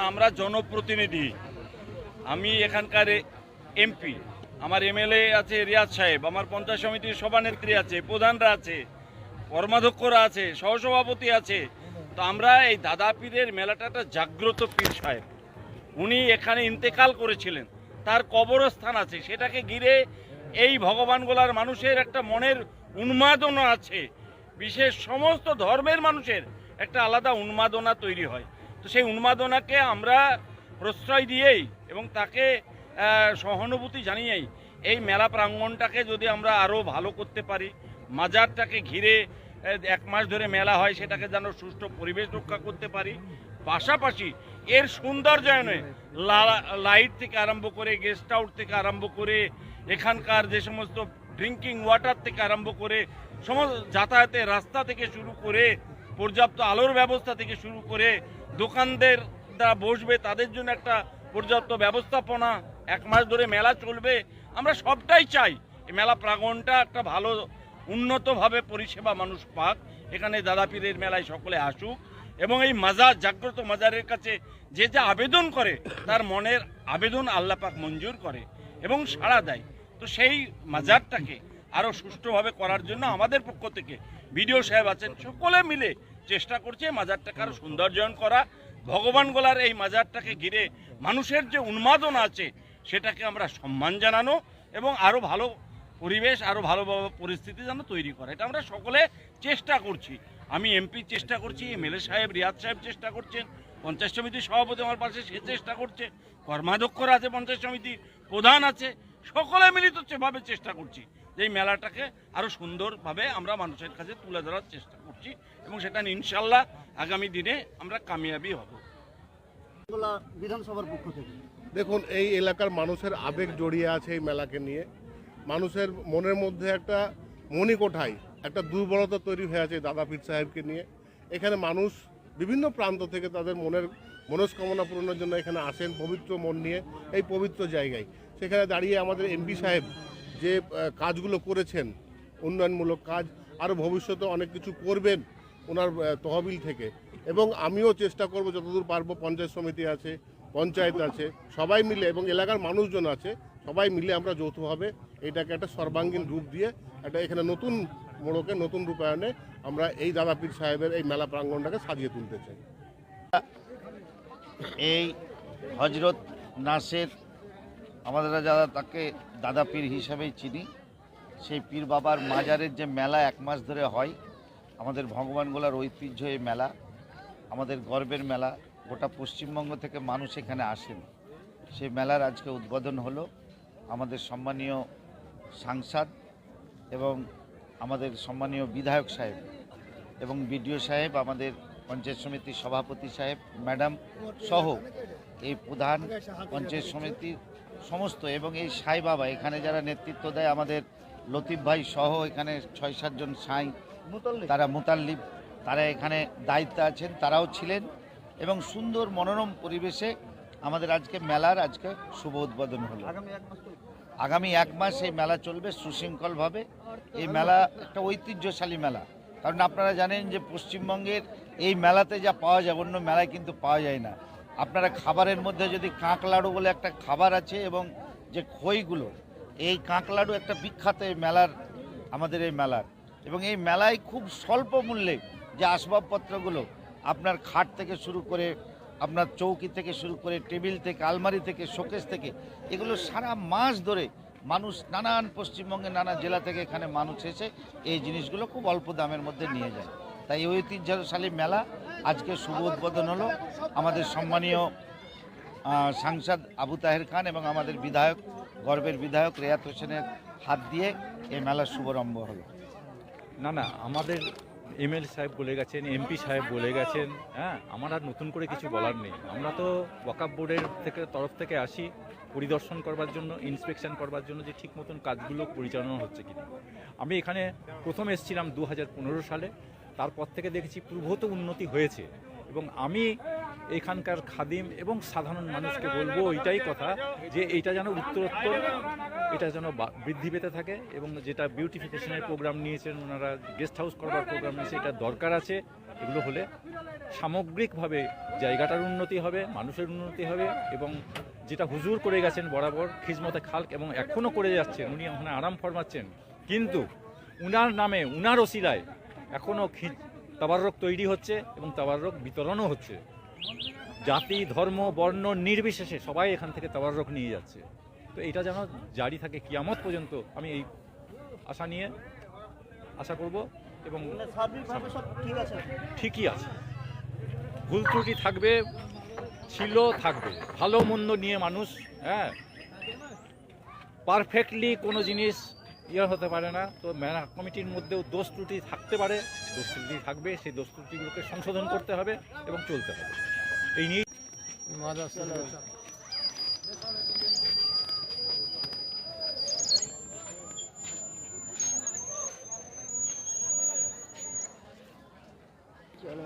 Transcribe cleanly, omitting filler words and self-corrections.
আমরা জনপ্রতিনিধি, আমি এখানকার এমপি, আমার এমএলএ আছে রিয়াজ সাহেব, আমার পঞ্চায়েত সমিতির সভানেত্রী আছে, প্রধানরা আছে, কর্মাধ্যক্ষরা আছে, সহসভাপতি আছে। তো আমরা এই দাদা পীরের মেলাটা একটা জাগ্রত পীর সাহেব, উনি এখানে ইন্তেকাল করেছিলেন, তার কবরস্থান আছে, সেটাকে ঘিরে এই ভগবানগোলার মানুষের একটা মনের উন্মাদনা আছে। বিশেষ সমস্ত ধর্মের মানুষের একটা আলাদা উন্মাদনা তৈরি হয়। তো সেই উন্মাদনাকে আমরা প্রশ্রয় দিয়েই এবং তাকে সহানুভূতি জানিয়েই এই মেলা প্রাঙ্গণটাকে যদি আমরা আরও ভালো করতে পারি, মাজারটাকে ঘিরে 1 মাস ধরে মেলা হয়, সেটাকে যেন সুষ্ঠু পরিবেশ রক্ষা করতে পারি, পাশাপাশি এর সৌন্দর্যায়নে লাইট থেকে আরম্ভ করে, গেস্ট হাউস থেকে আরম্ভ করে, এখানকার যে সমস্ত ড্রিঙ্কিং ওয়াটার থেকে আরম্ভ করে, সমস্ত যাতায়াতের রাস্তা থেকে শুরু করে, পর্যাপ্ত আলোর ব্যবস্থা থেকে শুরু করে, দোকানদের যারা বসবে তাদের জন্য একটা পর্যাপ্ত ব্যবস্থাপনা, 1 মাস ধরে মেলা চলবে, আমরা সবটাই চাই এই মেলা প্রাঙ্গণটা একটা ভালো উন্নতভাবে পরিষেবা মানুষ পাক, এখানে দাদা পীরের মেলায় সকলে আসুক এবং এই মাজার, জাগ্রত মাজারের কাছে যে যা আবেদন করে তার মনের আবেদন আল্লাহ পাক মঞ্জুর করে এবং সাড়া দেয়। তো সেই মাজারটাকে আরও সুষ্ঠুভাবে করার জন্য আমাদের পক্ষ থেকে বিডিও সাহেব আছেন, সকলে মিলে চেষ্টা করছে মাজারটাকে আরও সৌন্দর্যায়ন করা, ভগবানগোলার এই মাজারটাকে ঘিরে মানুষের যে উন্মাদনা আছে সেটাকে আমরা সম্মান জানানো এবং আরও ভালো পরিবেশ, আরও ভালো পরিস্থিতি যেন তৈরি করা, এটা আমরা সকলে চেষ্টা করছি। আমি এমপি চেষ্টা করছি, এমএলএ সাহেব, রিয়াজ সাহেব চেষ্টা করছেন, পঞ্চায়েত সমিতির সভাপতি আমার পাশে সে চেষ্টা করছে, কর্মাধ্যক্ষরা আছে, পঞ্চায়েত সমিতি প্রধান আছে, সকলে মিলিতভাবে চেষ্টা করছি যে এই মেলাটাকে আরও সুন্দরভাবে আমরা মানুষের কাছে তুলে ধরার চেষ্টা করছি এবং সেটা ইনশাল্লাহ আগামী দিনে আমরা কামিয়াবি হব। বিধানসভার পক্ষ থেকে দেখুন, এই এলাকার মানুষের আবেগ জড়িয়ে আছে এই মেলাকে নিয়ে। মানুষের মনের মধ্যে একটা মণিকোঠায় একটা দুর্বলতা তৈরি হয়ে আছে দাদা পীর সাহেবকে নিয়ে। এখানে মানুষ বিভিন্ন প্রান্ত থেকে তাদের মনের মনস্কামনা পূরণের জন্য এখানে আসেন পবিত্র মন নিয়ে, এই পবিত্র জায়গায়। সেখানে দাঁড়িয়ে আমাদের এমপি সাহেব যে কাজগুলো করেছেন, উন্নয়নমূলক কাজ, আরও ভবিষ্যতে অনেক কিছু করবেন ওনার তহবিল থেকে, এবং আমিও চেষ্টা করব যতদূর পারবো। পঞ্চায়েত সমিতি আছে, পঞ্চায়েত আছে, সবাই মিলে এবং এলাকার মানুষজন আছে, সবাই মিলে আমরা যৌথভাবে এটাকে একটা সর্বাঙ্গীন রূপ দিয়ে একটা এখানে নতুন মোড়কে নতুন রূপায়ণে আমরা এই দাদা পীর সাহেবের এই মেলা প্রাঙ্গণটাকে সাজিয়ে তুলতে চাই। এই হজরত নাসের, আমাদের যারা তাকে দাদা পীর হিসাবেই চিনি, সেই পীর বাবার মাজারের যে মেলা 1 মাস ধরে হয়, আমাদের ভগবানগোলার ঐতিহ্য এই মেলা, আমাদের গর্বের মেলা। গোটা পশ্চিমবঙ্গ থেকে মানুষ এখানে আসেন। সেই মেলার আজকে উদ্বোধন হলো। আমাদের সম্মানীয় সাংসদ এবং আমাদের সম্মানীয় বিধায়ক সাহেব এবং বিডিও সাহেব, আমাদের পঞ্চায়েত সমিতির সভাপতি সাহেব ম্যাডাম সহ এই প্রধান পঞ্চায়েত সমিতির সমস্ত, এবং এই সাই বাবা এখানে যারা নেতৃত্ব দেয়, আমাদের লতিফ ভাই সহ এখানে 6-7 জন সাই, তারা মুতাল্লিব, তারা এখানে দায়িত্বে আছেন, তারাও ছিলেন এবং সুন্দর মনোরম পরিবেশে আমাদের আজকে মেলার আজকে শুভ উদ্বোধন হলো। আগামী 1 মাস এই মেলা চলবে সুশৃঙ্খলভাবে। এই মেলা একটা ঐতিহ্যশালী মেলা, কারণ আপনারা জানেন যে পশ্চিমবঙ্গের এই মেলাতে যা পাওয়া যায় অন্য মেলায় কিন্তু পাওয়া যায় না। আপনারা খাবারের মধ্যে যদি কাঁকলাড়ু বলে একটা খাবার আছে এবং যে খইগুলো, এই কাঁকলাড়ু একটা বিখ্যাত এই মেলার, আমাদের এই মেলার, এবং এই মেলায় খুব স্বল্প মূল্যে যে আসবাবপত্রগুলো, আপনার খাট থেকে শুরু করে, আপনার চৌকি থেকে শুরু করে, টেবিল থেকে, আলমারি থেকে, শোকেস থেকে, এগুলো সারা মাস ধরে মানুষ নানান পশ্চিমবঙ্গের নানা জেলা থেকে এখানে মানুষ এসে এই জিনিসগুলো খুব অল্প দামের মধ্যে নিয়ে যায়। তাই এই ঐতিহ্যশালী মেলা আজকে শুভ উদ্বোধন হলো। আমাদের সম্মানীয় সাংসদ আবু তাহের খান এবং আমাদের বিধায়ক, গর্বের বিধায়ক রেয়াত হোসেনের হাত দিয়ে এই মেলার শুভারম্ভ হলো। না, আমাদের এমএলএ সাহেব বলে গেছেন, এমপি সাহেব বলে গেছেন, হ্যাঁ, আমার আর নতুন করে কিছু বলার নেই। আমরা তো ওয়াকফ বোর্ডের তরফ থেকে আসি পরিদর্শন করবার জন্য, ইন্সপেকশন করবার জন্য যে ঠিক মতন কাজগুলো পরিচালনা হচ্ছে কিনা। আমি এখানে প্রথম এসেছিলাম 2015 সালে, তারপর থেকে দেখেছি প্রভূত উন্নতি হয়েছে এবং আমি এখানকার খাদিম এবং সাধারণ মানুষকে বলবো এইটাই কথা যে এইটা যেন উত্তরোত্তর এটা যেন বৃদ্ধি পেতে থাকে এবং যেটা বিউটিফিকেশনের প্রোগ্রাম নিয়েছেন ওনারা, গেস্ট হাউস করবার প্রোগ্রাম নিয়েছে, এটা দরকার আছে। এগুলো হলে সামগ্রিকভাবে জায়গাটার উন্নতি হবে, মানুষের উন্নতি হবে, এবং যেটা হুজুর করে গেছেন বরাবর খিজমতে খালক এবং এখনও করে যাচ্ছেন, উনি ওখানে আরাম ফরমাচ্ছেন, কিন্তু উনার নামে উনার ওসিলায় এখনও তাবাররক তৈরি হচ্ছে এবং তাবাররক বিতরণও হচ্ছে। জাতি, ধর্ম, বর্ণ নির্বিশেষে সবাই এখান থেকে তাবাররক নিয়ে যাচ্ছে। তো এটা যেন জারি থাকে কিয়ামত পর্যন্ত, আমি এই আশা নিয়ে আশা করব। এবং সার্বিকভাবে সব ঠিক আছে? ঠিকই আছে, ভুল ত্রুটি থাকবে, ছিল, থাকবে, ভালো মন্দ নিয়ে মানুষ, হ্যাঁ, পারফেক্টলি কোনো জিনিস হতে পারে না। তো মেলা কমিটির মধ্যেও দোষ ত্রুটি থাকতে পারে, দোষ ত্রুটি থাকবে, সেই দোষ ত্রুটিগুলোকে সংশোধন করতে হবে এবং চলতে হবে। এই নিয়ে चलो